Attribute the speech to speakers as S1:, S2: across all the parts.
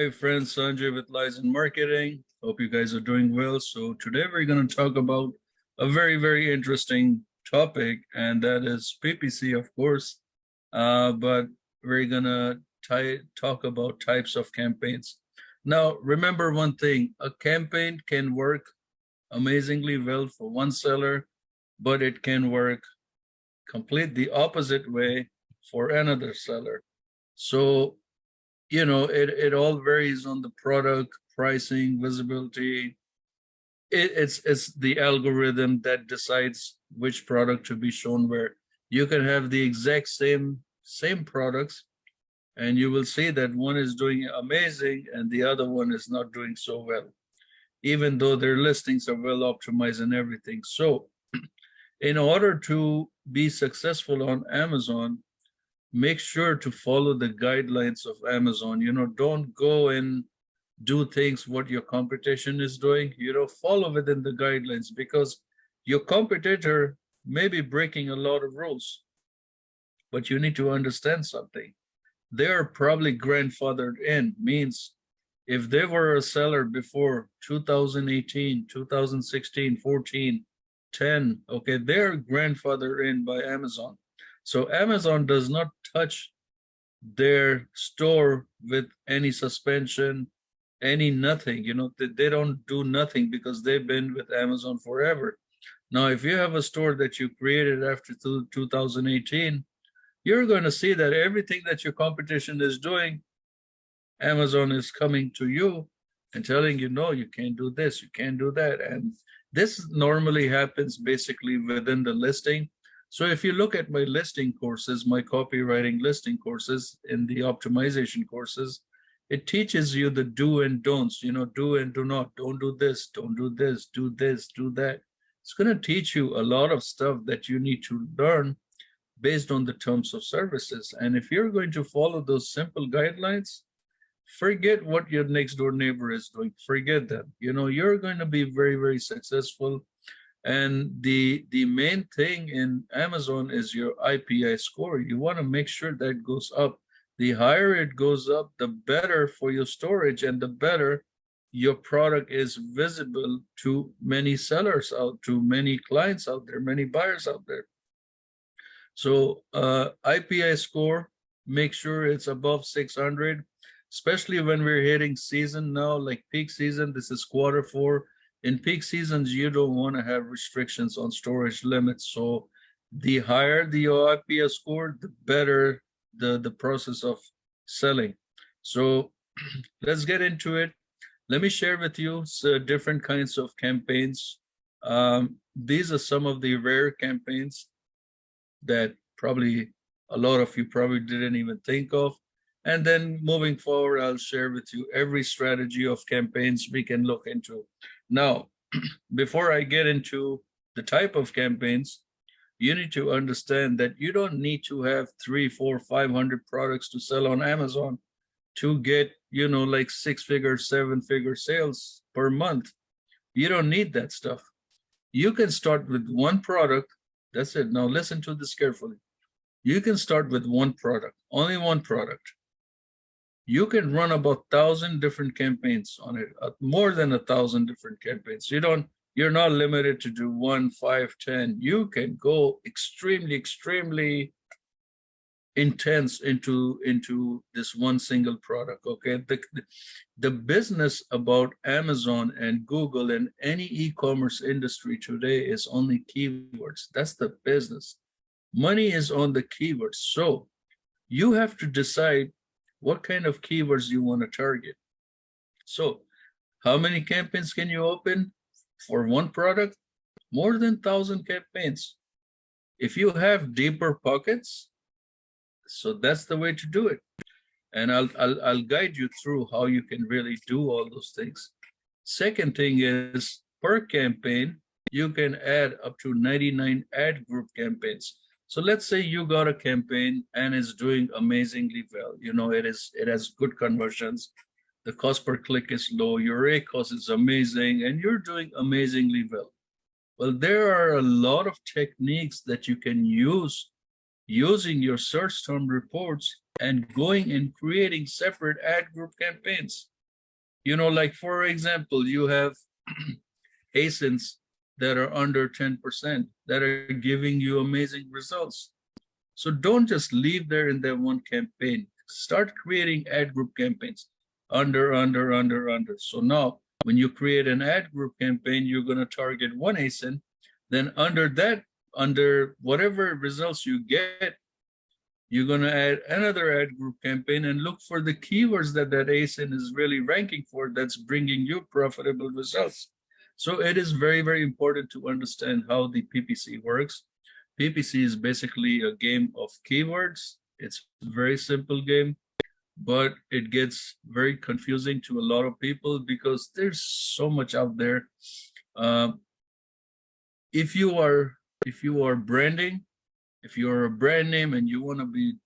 S1: Hey friends, Sanjay with Lies in Marketing. Hope you guys are doing well. So today we're going to talk about a very interesting topic, and that is PPC, of course. But we're going to talk about types of campaigns. Now, remember one thing, a campaign can work amazingly well for one seller, but it can work complete the opposite way for another seller. So it all varies on the product, pricing, visibility. It's the algorithm that decides which product to be shown where. You can have the exact same products, and you will see that one is doing amazing and the other one is not doing so well, even though their listings are well optimized and everything. So in order to be successful on Amazon, make sure to follow the guidelines of Amazon. Don't go and do things what your competition is doing. Follow within the guidelines, because your competitor may be breaking a lot of rules, but you need to understand something. They're probably grandfathered in, means if they were a seller before 2018, 2016, 14, 10, okay, they're grandfathered in by Amazon. So Amazon does not touch their store with any suspension, any nothing. They don't do nothing because they've been with Amazon forever. Now, if you have a store that you created after 2018, you're going to see that everything that your competition is doing, Amazon is coming to you and telling you, no, you can't do this, you can't do that. And this normally happens basically within the listing. So if you look at my listing courses, my copywriting listing courses in the optimization courses, it teaches you the do and don'ts, do and do not, don't do this, don't do this, do this, do that. It's going to teach you a lot of stuff that you need to learn based on the terms of services. And if you're going to follow those simple guidelines, forget what your next door neighbor is doing. Forget that. You're going to be very successful. And the main thing in Amazon is your IPI score. You want to make sure that goes up. The higher it goes up, the better for your storage, and the better your product is visible to many sellers out, to many clients out there, many buyers out there. So IPI score, make sure it's above 600, especially when we're hitting season now, like peak season. This is Q4. In peak seasons, you don't want to have restrictions on storage limits. So the higher the IPI score, the better the process of selling. So let's get into it. Let me share with you different kinds of campaigns. These are some of the rare campaigns that probably a lot of you probably didn't even think of. And then moving forward, I'll share with you every strategy of campaigns we can look into. Now, before I get into the type of campaigns, you need to understand that you don't need to have 3, 4, 500 products to sell on Amazon to get, like 6-figure, 7-figure sales per month. You don't need that stuff. You can start with one product. That's it. Now listen to this carefully. You can start with one product, only one product. You can run about 1,000 different campaigns on it, more than 1,000 different campaigns. You're not limited to do 1, 5, 10. You can go extremely intense into this one single product. Okay, the business about Amazon and Google and any e-commerce industry today is only keywords. That's the business. Money is on the keywords. So you have to decide what kind of keywords you want to target. So how many campaigns can you open for one product? More than 1,000 campaigns. If you have deeper pockets, so that's the way to do it. And I'll guide you through how you can really do all those things. Second thing is, per campaign, you can add up to 99 ad group campaigns. So let's say you got a campaign and it's doing amazingly well. It has good conversions. The cost per click is low. Your ACoS is amazing, and you're doing amazingly well. Well, there are a lot of techniques that you can use using your search term reports and going and creating separate ad group campaigns. Like for example, you have ASINs that are under 10% that are giving you amazing results. So don't just leave there in that one campaign. Start creating ad group campaigns. Under. So now when you create an ad group campaign, you're going to target one ASIN. Then under whatever results you get, you're going to add another ad group campaign and look for the keywords that ASIN is really ranking for that's bringing you profitable results. So it is very, very important to understand how the PPC works. PPC is basically a game of keywords. It's a very simple game, but it gets very confusing to a lot of people because there's so much out there. If you are branding, if you're a brand name and you want to be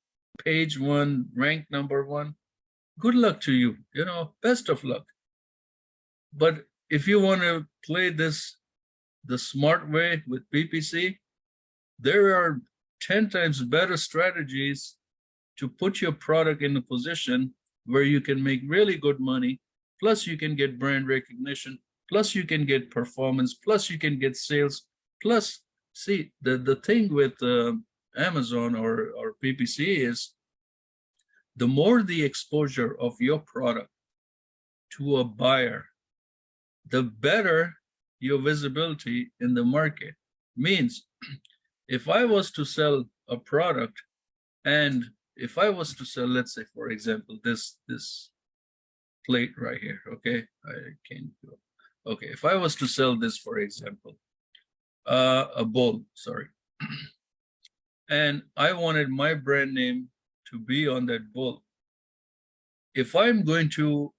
S1: page one, ranked number one, good luck to you. Best of luck. But if you want to play this the smart way with PPC, there are 10 times better strategies to put your product in a position where you can make really good money, plus you can get brand recognition, plus you can get performance, plus you can get sales, plus, see, the thing with Amazon or PPC is the more the exposure of your product to a buyer, the better your visibility in the market. Means if I was to sell a product, and if I was to sell, let's say, for example, this plate right here, okay? I can't go. Okay, if I was to sell this, for example, a bowl, sorry, and I wanted my brand name to be on that bowl. If I'm going to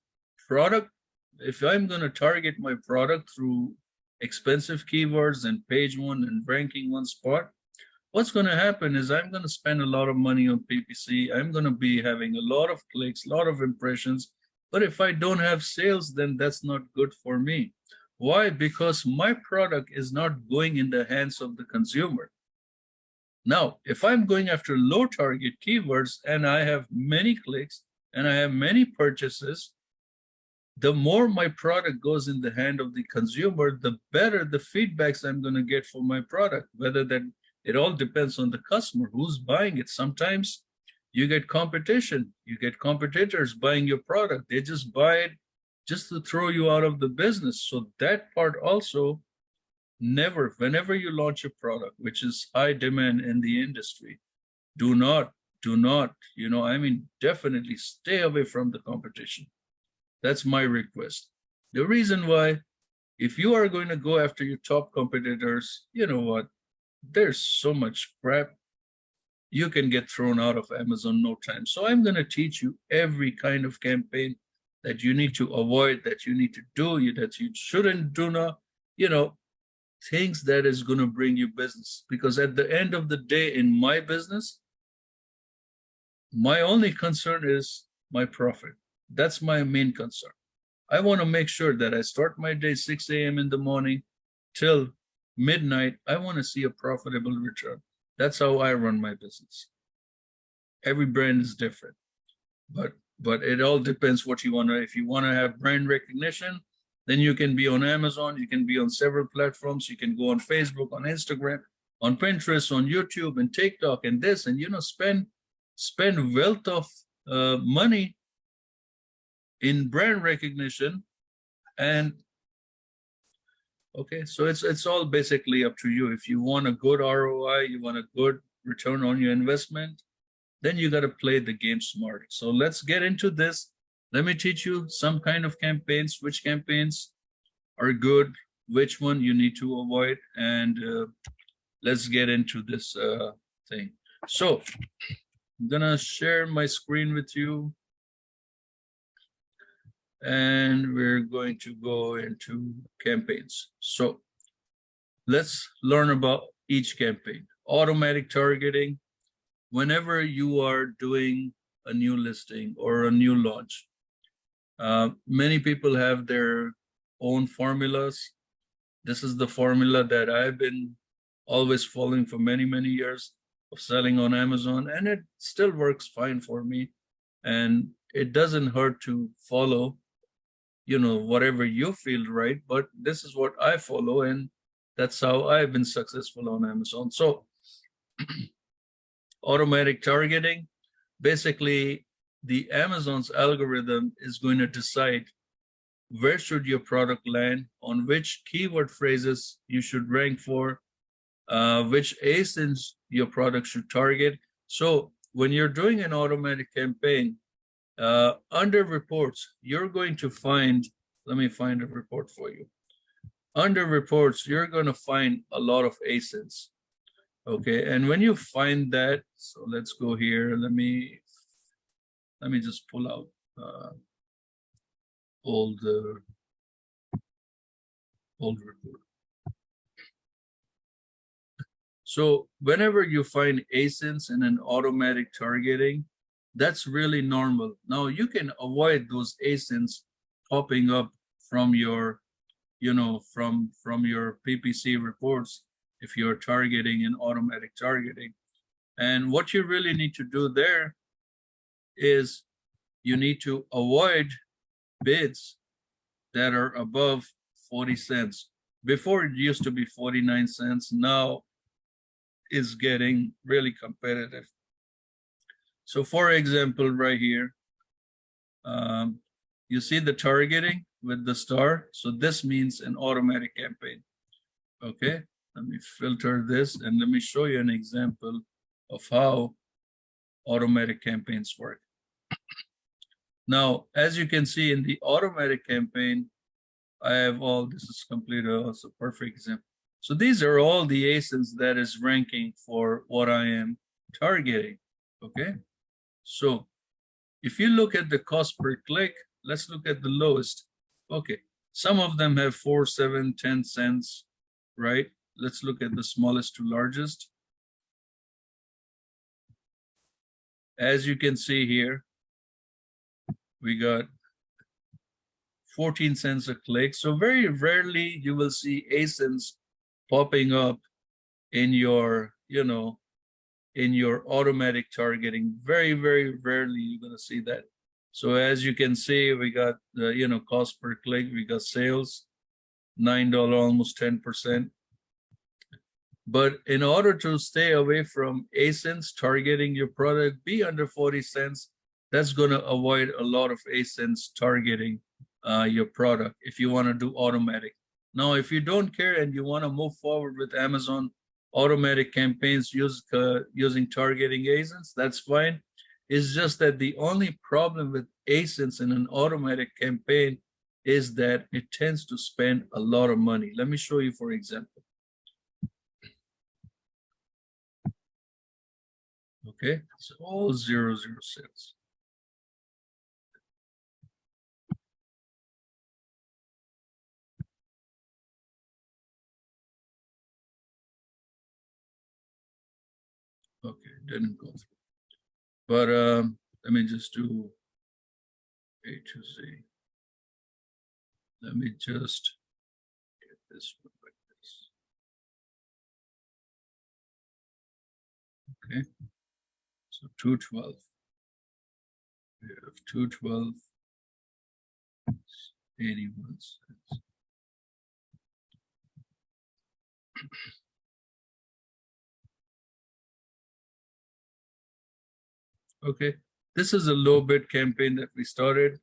S1: target my product through expensive keywords and page one and ranking one spot, what's going to happen is I'm going to spend a lot of money on PPC. I'm going to be having a lot of clicks, a lot of impressions. But if I don't have sales, then that's not good for me. Why? Because my product is not going in the hands of the consumer. Now, if I'm going after low target keywords and I have many clicks and I have many purchases, the more my product goes in the hand of the consumer, the better the feedbacks I'm going to get for my product. Whether that, it all depends on the customer who's buying it. Sometimes you get competition, you get competitors buying your product. They just buy it just to throw you out of the business. So that part also, whenever you launch a product which is high demand in the industry, do not, definitely stay away from the competition. That's my request. The reason why, if you are going to go after your top competitors, you know what? There's so much crap. You can get thrown out of Amazon no time. So I'm going to teach you every kind of campaign that you need to avoid, that you need to do, that you shouldn't do not, things that is going to bring you business. Because at the end of the day in my business, my only concern is my profit. That's my main concern. I want to make sure that I start my day 6 a.m. in the morning till midnight. I want to see a profitable return. That's how I run my business. Every brand is different, but it all depends what you want to. If you want to have brand recognition, then you can be on Amazon. You can be on several platforms. You can go on Facebook, on Instagram, on Pinterest, on YouTube, and TikTok, and this, and spend wealth of money in brand recognition. And okay, so it's all basically up to you. If you want a good ROI, you want a good return on your investment, then you got to play the game smart. So let's get into this. Let me teach you some kind of campaigns, which campaigns are good, which one you need to avoid, and let's get into this thing. So I'm gonna share my screen with you, and we're going to go into campaigns. So let's learn about each campaign. Automatic targeting. Whenever you are doing a new listing or a new launch, many people have their own formulas. This is the formula that I've been always following for many, many years of selling on Amazon, and it still works fine for me. And it doesn't hurt to follow whatever you feel right, but this is what I follow, and that's how I've been successful on Amazon. So automatic targeting, basically the Amazon's algorithm is going to decide where should your product land, on which keyword phrases you should rank for, which ASINs your product should target. So when you're doing an automatic campaign, under reports, you're going to find, let me find a report for you. Under reports, you're going to find a lot of ASINs. Okay, and when you find that, so let's go here. Let me just pull out old report. So whenever you find ASINs in an automatic targeting, that's really normal. Now you can avoid those ASINs popping up from your, from your PPC reports if you're targeting in automatic targeting. And what you really need to do there is you need to avoid bids that are above 40 cents. Before it used to be 49 cents. Now is getting really competitive. So for example, right here, you see the targeting with the star. So this means an automatic campaign. Okay, let me filter this and let me show you an example of how automatic campaigns work. Now, as you can see in the automatic campaign, I have all, this is complete, also perfect example. So these are all the ASINs that is ranking for what I am targeting, okay? So if you look at the cost per click, let's look at the lowest. Okay, some of them have 4, 7, 10 cents, right? Let's look at the smallest to largest. As you can see here, we got 14 cents a click. So very rarely you will see ASINs popping up in your, in your automatic targeting. Very, very rarely you're going to see that. So as you can see, we got the, cost per click, we got sales, $9, almost 10%. But in order to stay away from ASINs targeting your product, be under 40 cents. That's going to avoid a lot of ASINs targeting your product if you want to do automatic. Now, if you don't care and you want to move forward with Amazon automatic campaigns using targeting ASINs, that's fine. It's just that the only problem with ASINs in an automatic campaign is that it tends to spend a lot of money. Let me show you, for example. Okay, it's all 0, 0 cents. Okay, didn't go through. But let me just do A to Z. Let me just get this one like this. Okay, so 212. We have 212, 81 cents. Okay, this is a low bid campaign that we started,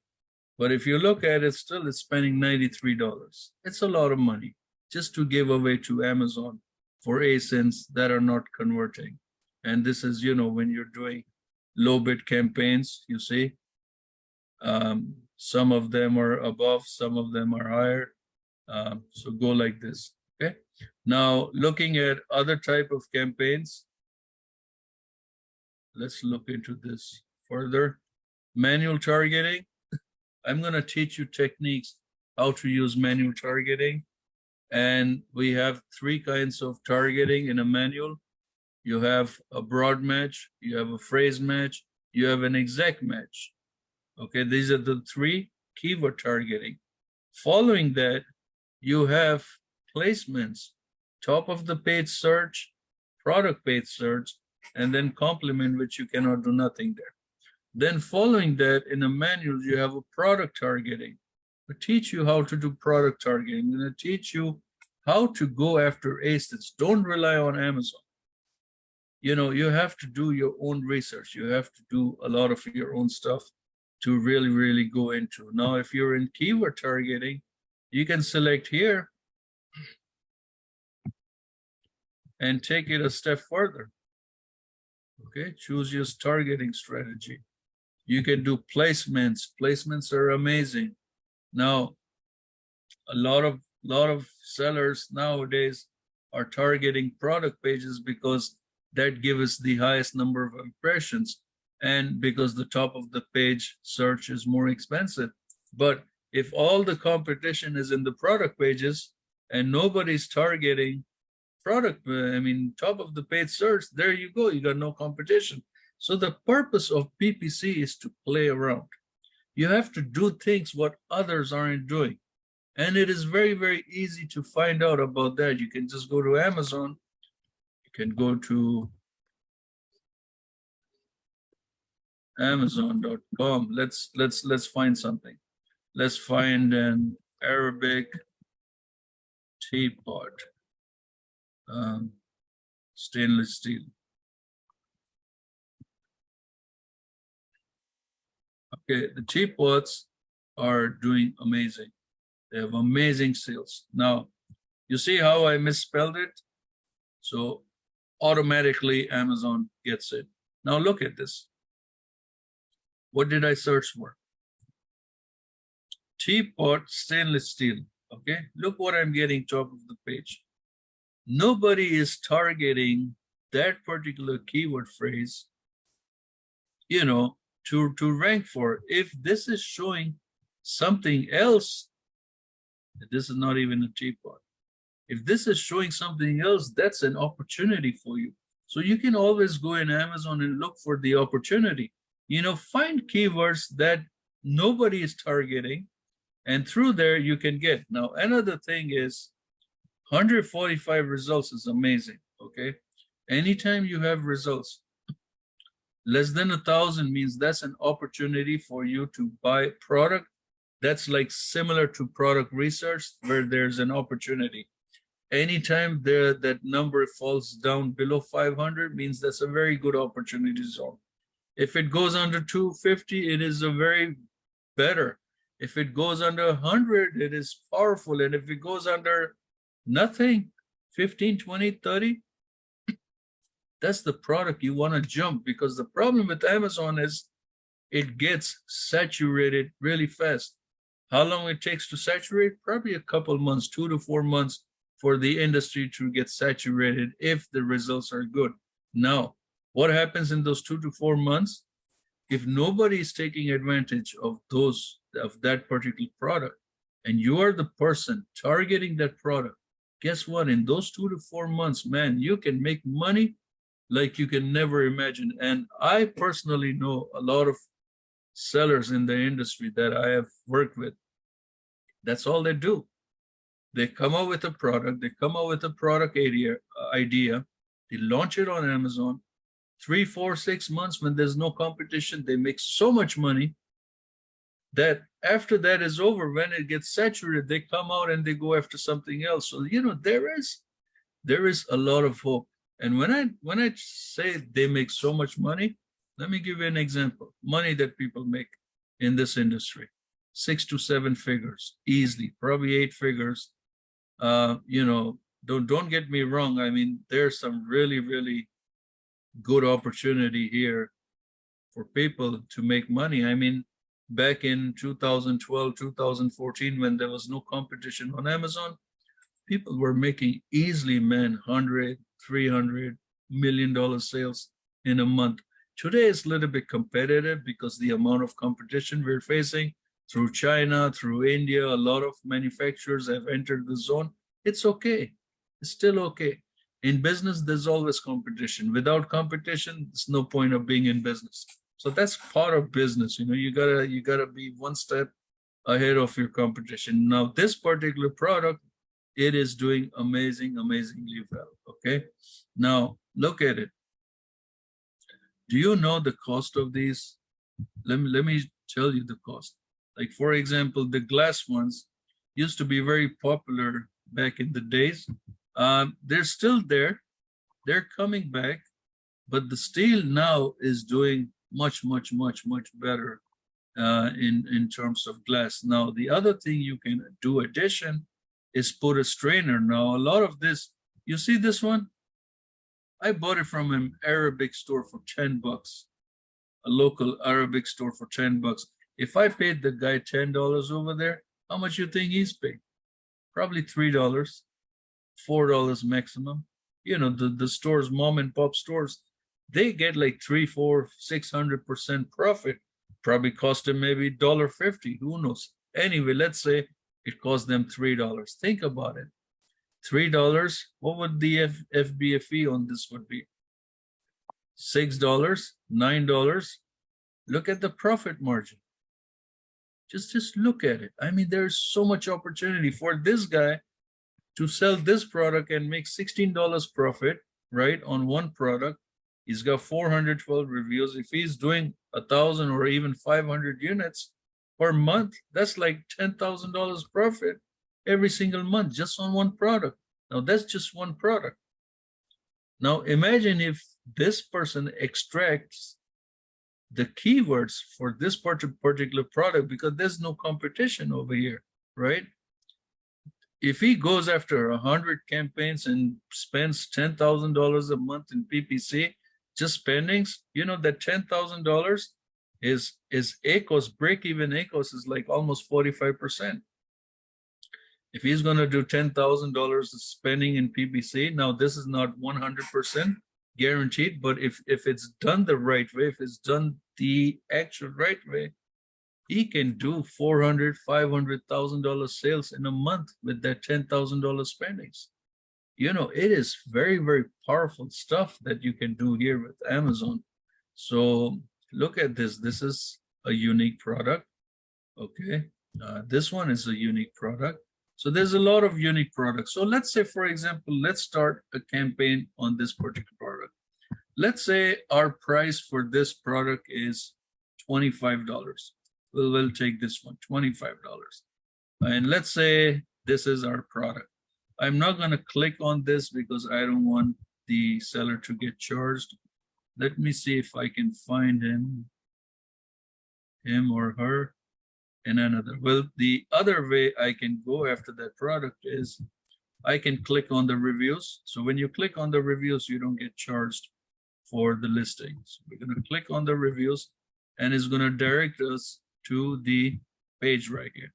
S1: but if you look at it, still it's spending $93. It's a lot of money just to give away to Amazon for ASINs that are not converting. And this is, when you're doing low bid campaigns, you see, some of them are above, some of them are higher. So go like this, okay? Now, looking at other type of campaigns, let's look into this further. Manual targeting. I'm going to teach you techniques how to use manual targeting. And we have 3 kinds of targeting in a manual. You have a broad match, you have a phrase match, you have an exact match. Okay, these are the 3 keyword targeting. Following that, you have placements, top of the page search, product page search, and then complement, which you cannot do nothing there. Then following that, in a manual, you have a product targeting, to teach you how to do product targeting. I'm going to teach you how to go after ASINs. Don't rely on Amazon. You know, you have to do your own research. You have to do a lot of your own stuff to really, really go into. Now, if you're in keyword targeting, you can select here and take it a step further. Okay, choose your targeting strategy. You can do placements. Placements are amazing. Now, a lot of sellers nowadays are targeting product pages because that gives us the highest number of impressions, and because the top of the page search is more expensive. But if all the competition is in the product pages and nobody's targeting product, top of the page search, there you go, you got no competition. So the purpose of PPC is to play around. You have to do things what others aren't doing. And it is very, very easy to find out about that. You can just go to Amazon. You can go to Amazon.com. Let's find something. Let's find an Arabic teapot, stainless steel. Okay, the teapots are doing amazing. They have amazing sales. Now, you see how I misspelled it? So automatically Amazon gets it. Now look at this. What did I search for? Teapot stainless steel. Okay, look what I'm getting top of the page. Nobody is targeting that particular keyword phrase, you know, to rank for. If this is showing something else, this is not even a teapot. If this is showing something else, that's an opportunity for you. So you can always go in Amazon and look for the opportunity. You know, find keywords that nobody is targeting, and through there you can get. Now, another thing is 145 results is amazing, okay? Anytime you have results, less than 1,000 means that's an opportunity for you to buy product. That's like similar to product research where there's an opportunity. Anytime that number falls down below 500 means that's a very good opportunity zone. If it goes under 250, it is a very better. If it goes under 100, it is powerful. And if it goes under nothing, 15, 20, 30, that's the product you want to jump, because the problem with Amazon is it gets saturated really fast. How long it takes to saturate? Probably a couple months, 2 to 4 months for the industry to get saturated if the results are good. Now, what happens in those 2 to 4 months? If nobody is taking advantage of that particular product, and you are the person targeting that product, guess what? In those 2 to 4 months, man, you can make money like you can never imagine. And I personally know a lot of sellers in the industry that I have worked with. That's all they do. They come up with a product, they come up with a product idea, they launch it on Amazon. 3, 4, 6 months when there's no competition, they make so much money that after that is over, when it gets saturated, they come out and they go after something else. So, you know, there is a lot of hope. And when I say they make so much money, let me give you an example. Money that people make in this industry, 6 to 7 figures, easily, probably 8 figures. You know, don't get me wrong. I mean, there's some really, really good opportunity here for people to make money. I mean, back in 2012, 2014, when there was no competition on Amazon, people were making easily, man, $100, $300 million sales in a month. Today it's a little bit competitive because the amount of competition we're facing through China, through India, a lot of manufacturers have entered the zone. It's okay. It's still okay. In business, there's always competition. Without competition, there's no point of being in business. So that's part of business. You know, you gotta be one step ahead of your competition. Now, this particular product, it is doing amazingly well. Okay. Now look at it. Do you know the cost of these? Let me tell you the cost. Like for example, the glass ones used to be very popular back in the days. They're still there. They're coming back, but the steel now is doing much, much, much, much better in terms of glass. Now, the other thing you can do addition is put a strainer. Now, a lot of this, you see this one? I bought it from an Arabic store for 10 bucks, a local Arabic store for 10 bucks. If I paid the guy $10 over there, how much you think he's paying? Probably $3, $4 maximum. You know, the stores, mom and pop stores, they get like 3, 4, 600% profit. Probably cost them maybe $1.50. Who knows? Anyway, let's say it cost them $3. Think about it. $3. What would the FBFE on this would be? $6, $9. Look at the profit margin. Just look at it. I mean, there's so much opportunity for this guy to sell this product and make $16 profit, right, on one product. He's got 412 reviews. If he's doing 1,000 or even 500 units per month, that's like $10,000 profit every single month just on one product. Now, that's just one product. Now, imagine if this person extracts the keywords for this particular product, because there's no competition over here, right? If he goes after 100 campaigns and spends $10,000 a month in PPC, just spendings, you know, that $10,000 is ACOS, break-even ACOS is like almost 45%. If he's going to do $10,000 spending in PPC, now this is not 100% guaranteed, but if it's done the right way, if it's done the actual right way, he can do $400,000, $500,000 sales in a month with that $10,000 spendings. You know, it is very, very powerful stuff that you can do here with Amazon. So look at this. This is a unique product. Okay. This one is a unique product. So there's a lot of unique products. So let's say, for example, let's start a campaign on this particular product. Let's say our price for this product is $25. We'll take this one, $25. And let's say this is our product. I'm not going to click on this because I don't want the seller to get charged. Let me see if I can find him or her in another. Well, the other way I can go after that product is I can click on the reviews. So when you click on the reviews, you don't get charged for the listings. We're going to click on the reviews and it's going to direct us to the page right here.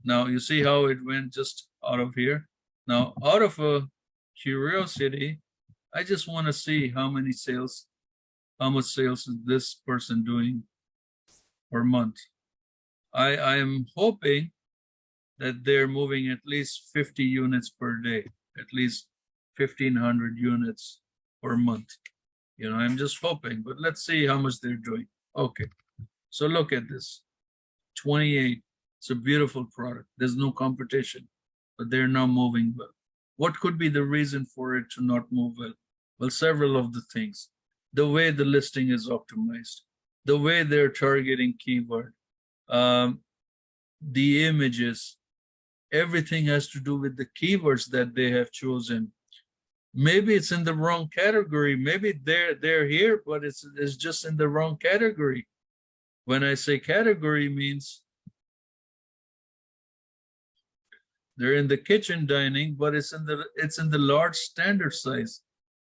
S1: Now you see how it went just out of here. Now out of a curiosity, I just want to see how many sales, how much sales is this person doing per month. I am hoping that they're moving at least 50 units per day, at least 1,500 units per month. You know, I'm just hoping, but let's see how much they're doing. Okay, so look at this, 28. It's a beautiful product. There's no competition, but they're not moving well. What could be the reason for it to not move well? Well, several of the things. The way the listing is optimized, the way they're targeting keyword, the images, everything has to do with the keywords that they have chosen. Maybe it's in the wrong category. Maybe they're here, but it's just in the wrong category. When I say category, means they're in the kitchen dining, but it's in the large standard size.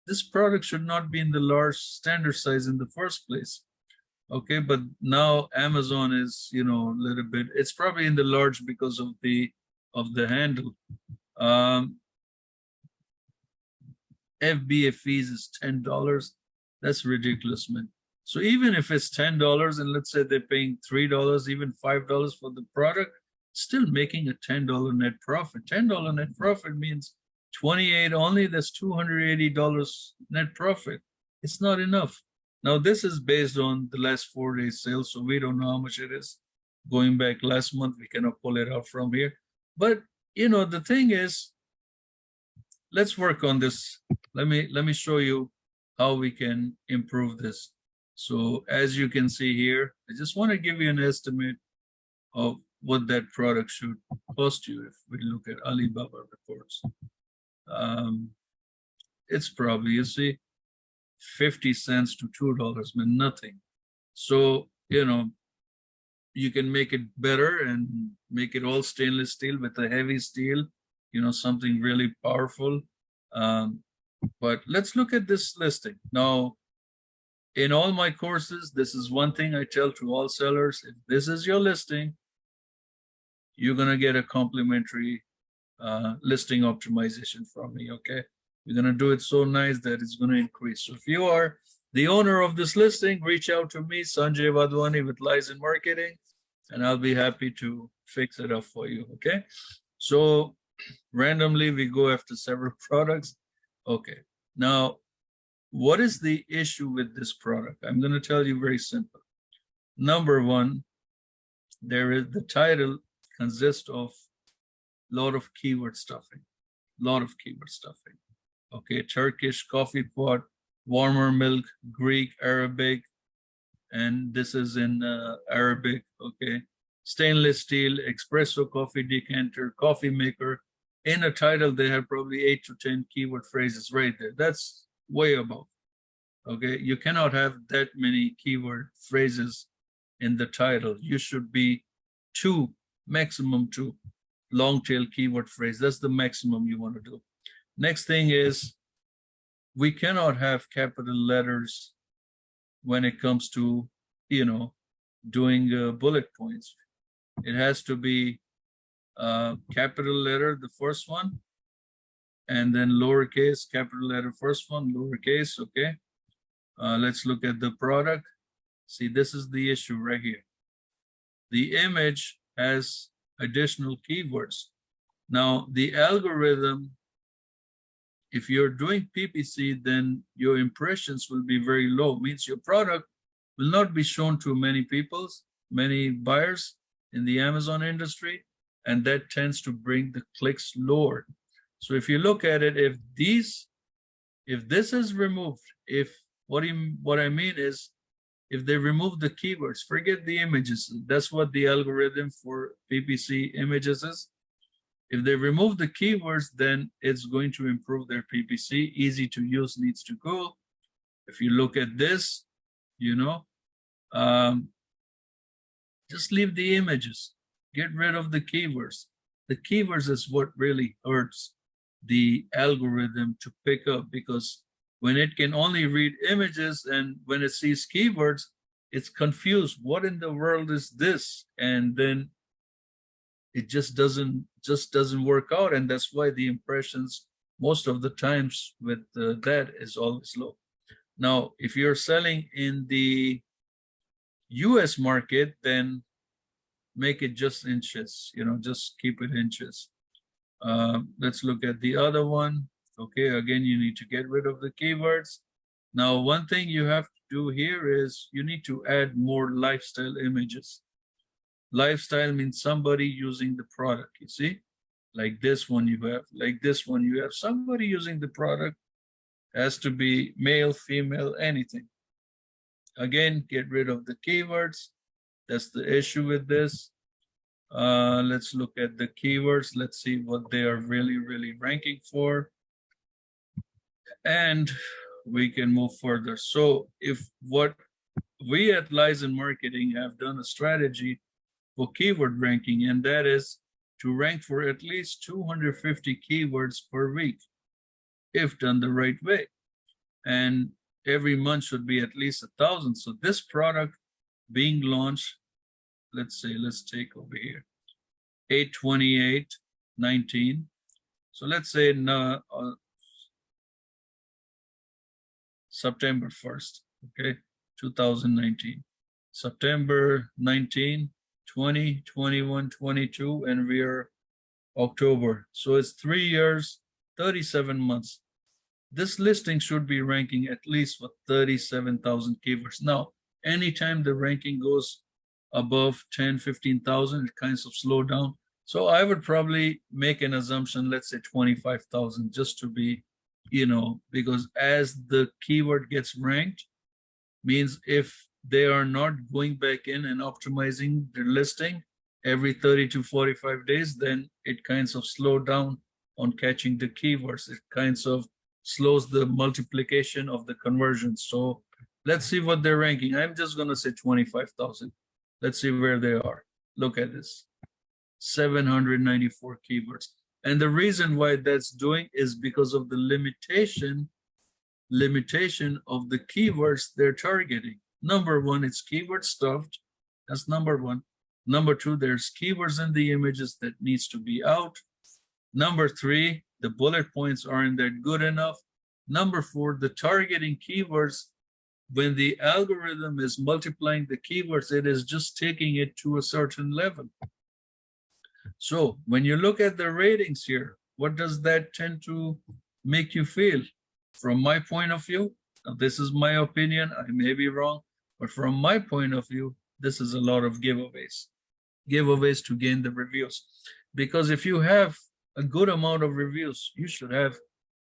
S1: This product should not be in the large standard size in the first place. Okay, but now Amazon is, you know, a little bit, it's probably in the large because of the handle. FBA fees is $10. That's ridiculous, man. So even if it's $10 and let's say they're paying $3, even $5 for the product, still making a $10 net profit. $10 net profit means 28 only, that's $280 net profit. It's not enough. Now this is based on the last 4 days sales, so we don't know how much it is. Going back last month, we cannot pull it out from here. But you know, the thing is, let's work on this. Let me show you how we can improve this. So as you can see here, I just want to give you an estimate of what that product should cost you. If we look at Alibaba reports, it's probably, you see, 50 cents to $2 mean nothing. So, you can make it better and make it all stainless steel with a heavy steel, something really powerful. But let's look at this listing. Now, in all my courses, this is one thing I tell to all sellers. If this is your listing, you're going to get a complimentary listing optimization from me, okay? We're going to do it so nice that it's going to increase. So if you are the owner of this listing, reach out to me, Sanjay Vadwani with Lies in Marketing, and I'll be happy to fix it up for you, okay? So randomly, we go after several products. Okay, now, what is the issue with this product? I'm going to tell you very simple. Number one, the title consists of a lot of keyword stuffing. Okay, Turkish coffee pot, warmer milk, Greek, Arabic, and this is in Arabic, okay. Stainless steel, espresso coffee decanter, coffee maker. In a title, they have probably 8 to 10 keyword phrases right there. That's way above, okay. You cannot have that many keyword phrases in the title. You should be maximum two long tail keyword phrase. That's the maximum you want to do. Next thing is, we cannot have capital letters when it comes to, doing bullet points. It has to be capital letter, the first one, and then lowercase, capital letter, first one, lowercase, okay? Let's look at the product. See, this is the issue right here. The image has additional keywords. Now, the algorithm, if you're doing PPC, then your impressions will be very low. Means your product will not be shown to many buyers in the Amazon industry, and that tends to bring the clicks lower. So if you look at it, if this is removed, what I mean is, if they remove the keywords, forget the images. That's what the algorithm for PPC images is. If they remove the keywords, then it's going to improve their PPC. Easy to use, needs to go. If you look at this, just leave the images. Get rid of the keywords. The keywords is what really hurts the algorithm to pick up, because when it can only read images and when it sees keywords, it's confused. What in the world is this? And then it just doesn't work out, and that's why the impressions most of the times with that is always low. Now, if you're selling in the US market, then make it just inches, just keep it inches. Let's look at the other one. Okay, again, you need to get rid of the keywords. Now, one thing you have to do here is you need to add more lifestyle images. Lifestyle means somebody using the product, you see? Like this one you have, somebody using the product. Has to be male, female, anything. Again, get rid of the keywords. That's the issue with this. Let's look at the keywords. Let's see what they are really, really ranking for. And we can move further. So if what we at Lies in Marketing have done a strategy for keyword ranking, and that is to rank for at least 250 keywords per week, if done the right way. And every month should be at least 1,000. So this product being launched, let's take over here, 8/28/19. So let's say September 1st, okay, 2019. September 19, 20, 21, 22, and we are October. So it's 3 years, 37 months. This listing should be ranking at least for 37,000 keywords. Now, anytime the ranking goes above 10, 15,000, it kind of slow down. So I would probably make an assumption, let's say 25,000, just to be, because as the keyword gets ranked, means if they are not going back in and optimizing their listing, every 30 to 45 days, then it kinds of slow down on catching the keywords. It kinds of slows the multiplication of the conversions. So let's see what they're ranking. I'm just going to say 25,000. Let's see where they are. Look at this, 794 keywords. And the reason why that's doing is because of the limitation of the keywords they're targeting. Number one, it's keyword stuffed. That's number one. Number two, there's keywords in the images that needs to be out. Number three, the bullet points aren't that good enough. Number four, the targeting keywords, when the algorithm is multiplying the keywords, it is just taking it to a certain level. So when you look at the ratings here, what does that tend to make you feel? From my point of view, now this is my opinion, I may be wrong, but from my point of view, this is a lot of giveaways to gain the reviews. Because if you have a good amount of reviews, you should have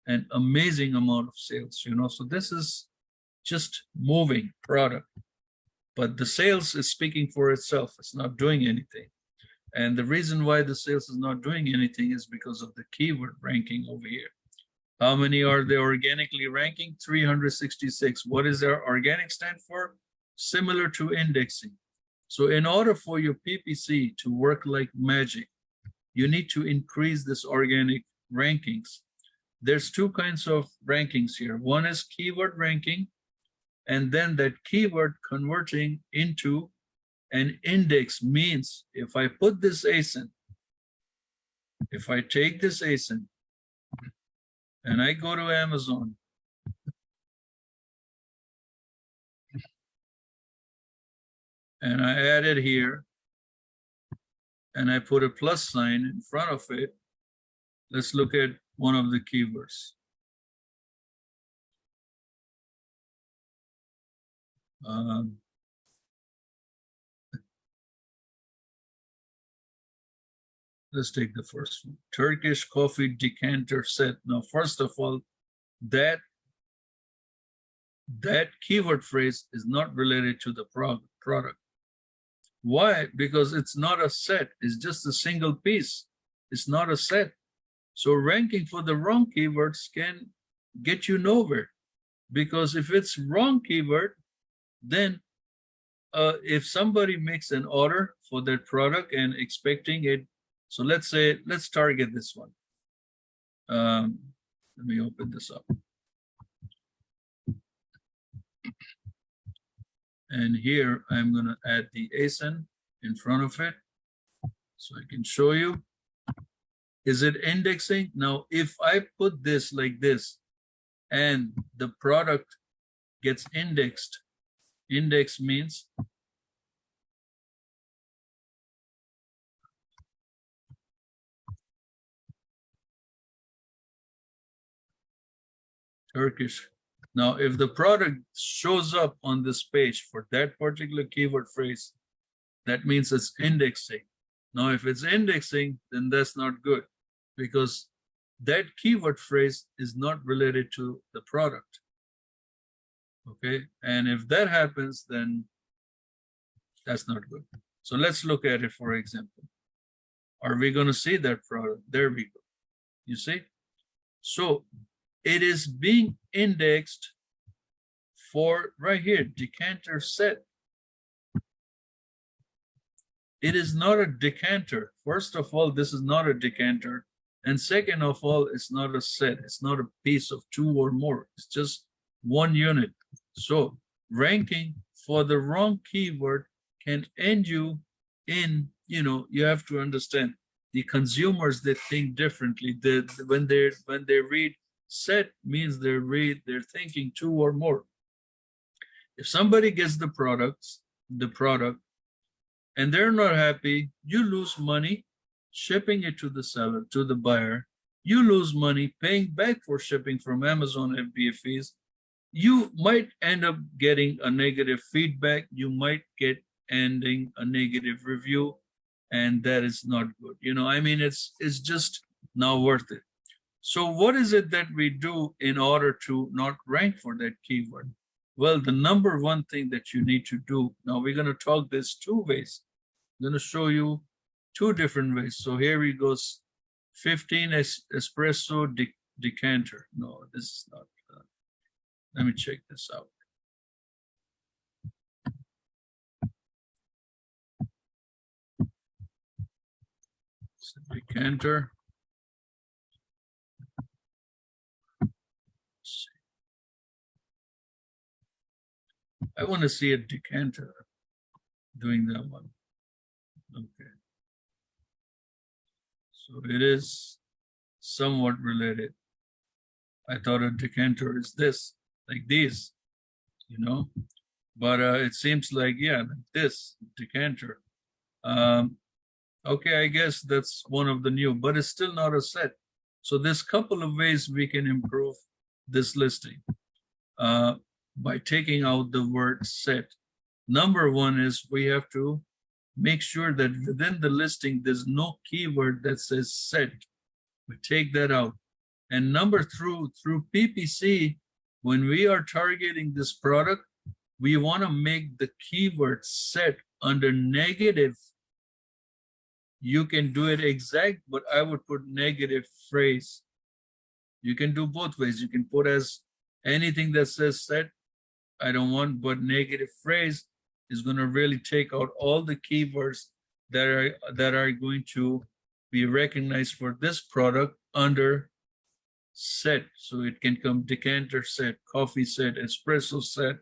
S1: an amazing amount of sales, you know. So this is just moving product, but the sales is speaking for itself. It's not doing anything. And the reason why the sales is not doing anything is because of the keyword ranking over here. How many are they organically ranking? 366. What is their organic stand for? Similar to indexing. So in order for your PPC to work like magic, you need to increase this organic rankings. There's two kinds of rankings here. One is keyword ranking, and then that keyword converting into an index means if I put this ASIN, if I take this ASIN and I go to Amazon, and I add it here, and I put a plus sign in front of it, let's look at one of the keywords. Let's take the first one. Turkish coffee decanter set. Now, first of all, that keyword phrase is not related to the product. Why? Because it's not a set. It's just a single piece. It's not a set. So ranking for the wrong keywords can get you nowhere. Because if it's wrong keyword, then if somebody makes an order for that product and expecting it, so let's say, let's target this one. Let me open this up. And here I'm going to add the ASIN in front of it so I can show you. Is it indexing? Now, if I put this like this and the product gets indexed, index means Turkish. Now, if the product shows up on this page for that particular keyword phrase, that means it's indexing. Now, if it's indexing, then that's not good because that keyword phrase is not related to the product. Okay, and if that happens, then that's not good. So let's look at it, for example. Are we going to see that product? There we go. You see? So it is being indexed for right here, decanter set. It is not a decanter. First of all, this is not a decanter. And second of all, it's not a set. It's not a piece of two or more. It's just one unit. So ranking for the wrong keyword can end you in, you know, you have to understand the consumers, they think differently. When they read set means they're thinking two or more. If somebody gets the product, and they're not happy, you lose money shipping it to the seller, to the buyer. You lose money paying back for shipping from Amazon FBA fees. You might end up getting a negative feedback. You might get ending a negative review, and that is not good. You know, I mean, it's just not worth it. So what is it that we do in order to not rank for that keyword? Well, the number one thing that you need to do, now we're going to talk this two ways. I'm going to show you two different ways. So here we go, 15 espresso decanter. No, this is not. Let me check this out. It's a decanter. I want to see a decanter doing that one. Okay. So it is somewhat related. I thought a decanter is this, like these, you know, but it seems like, yeah, like this decanter. Okay, I guess that's one of the new, but it's still not a set. So there's a couple of ways we can improve this listing by taking out the word set. Number one is we have to make sure that within the listing, there's no keyword that says set. We take that out. And number through PPC, when we are targeting this product, we want to make the keyword set under negative. You can do it exact, but I would put negative phrase. You can do both ways. You can put as anything that says set, I don't want, but negative phrase is going to really take out all the keywords that are going to be recognized for this product under set. So it can come decanter set, coffee set, espresso set,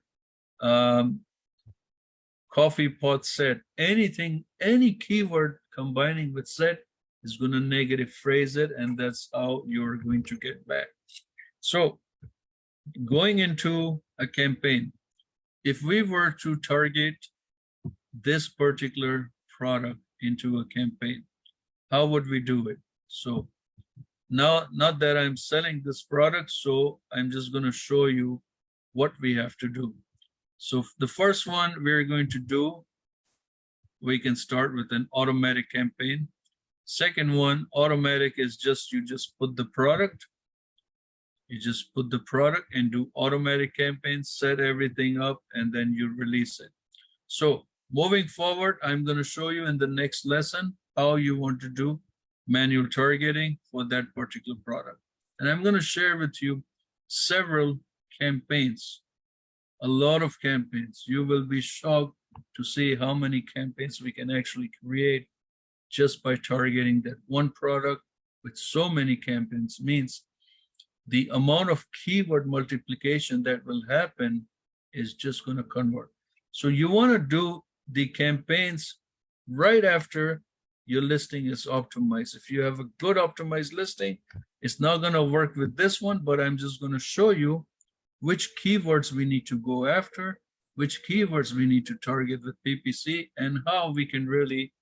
S1: coffee pot set, anything, any keyword combining with set is going to negative phrase it, and that's how you're going to get back. So going into a campaign, if we were to target this particular product into a campaign, how would we do it? So now, not that I'm selling this product, so I'm just going to show you what we have to do. So the first one we're going to do, we can start with an automatic campaign. Second one, automatic is just, you just put the product. You just put the product and do automatic campaigns, set everything up, and then you release it. So moving forward, I'm going to show you in the next lesson how you want to do manual targeting for that particular product. And I'm going to share with you several campaigns, a lot of campaigns. You will be shocked to see how many campaigns we can actually create just by targeting that one product with so many campaigns. Means the amount of keyword multiplication that will happen is just going to convert. So you want to do the campaigns right after your listing is optimized. If you have a good optimized listing, it's not going to work with this one, but I'm just going to show you which keywords we need to go after, which keywords we need to target with PPC, and how we can really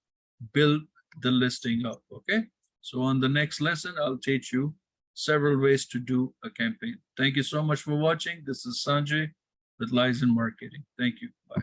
S1: build the listing up. Okay, so on the next lesson, I'll teach you several ways to do a campaign. Thank you so much for watching. This is Sanjay with Lies in Marketing. Thank you. Bye.